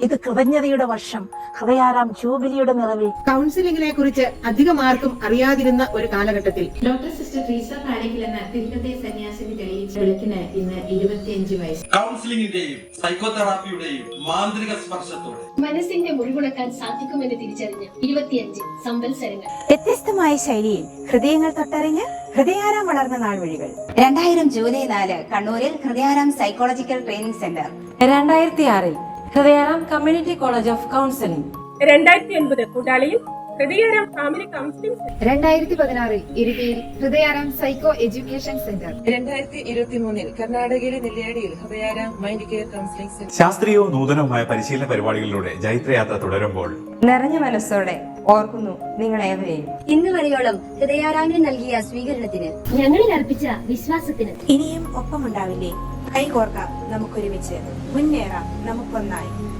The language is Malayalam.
ഇത് കൃതജ്ഞതയുടെ വർഷം, ഹൃദയാരാം ജൂബിലിയുടെ നിറവിൽ. കൗൺസിലിംഗിനെ കുറിച്ച് അധികം ആർക്കും അറിയാതിരുന്ന ഒരു കാലഘട്ടത്തിൽ ഡോക്ടർ സിസ്റ്റർ ട്രീസ പാലിക്കൽ എന്ന തിരുഹൃദയ സന്യാസിനി തെളിയിച്ച വെളുക്കിന് ഇന്ന് 25 വയസ്സ്. കൗൺസിലിംഗിന്റെയും സൈക്കോതെറാപ്പിയുടെയും മാന്ത്രിക സ്പർശത്തോടെ മനസ്സിന്റെ മുറിവുണക്കാൻ സാധിക്കുമെന്ന് തിരിച്ചറിഞ്ഞ് 25 സംവത്സരങ്ങൾ. വ്യത്യസ്തമായ ശൈലിയിൽ ഹൃദയങ്ങൾ തൊട്ടറിഞ്ഞ് ഹൃദയാരാം വളർന്ന നാൾവഴികൾ. 2000 ജൂലൈ 4 കണ്ണൂരിൽ Hridayaram psychological training centre. 2006 Hridayaram community college of counselling. 2009 കൂട്ടാളിയിൽ ഹൃദയാരാം ഫാമിലി കൗൺസിലിംഗ്. 2016 ഇരിട്ടിയിൽ ഹൃദയാരാം സൈക്കോ എഡ്യൂക്കേഷൻ സെന്റർ. 2023 കർണാടകയിലെ നെല്ലിയാടിയിൽ Hridayaram mind care counselling centre. ശാസ്ത്രീയവും നൂതനവുമായ പരിശീലന പരിപാടികളിലൂടെ ജൈത്രയാത്ര തുടരുമ്പോൾ നിറഞ്ഞ മനസ്സോടെ ഓർക്കുന്നു നിങ്ങളേവരെയും. ഇന്ന് വരെയോളം ഹൃദയാരാമിന് നൽകിയ സ്വീകരണത്തിന്, ഞങ്ങളിൽ അർപ്പിച്ച വിശ്വാസത്തിന് ഇനിയും ഒപ്പമുണ്ടാവില്ലേ? കൈകോർക്കാം നമുക്കൊരുമിച്ച്, മുന്നേറാം നമുക്കൊന്നായി.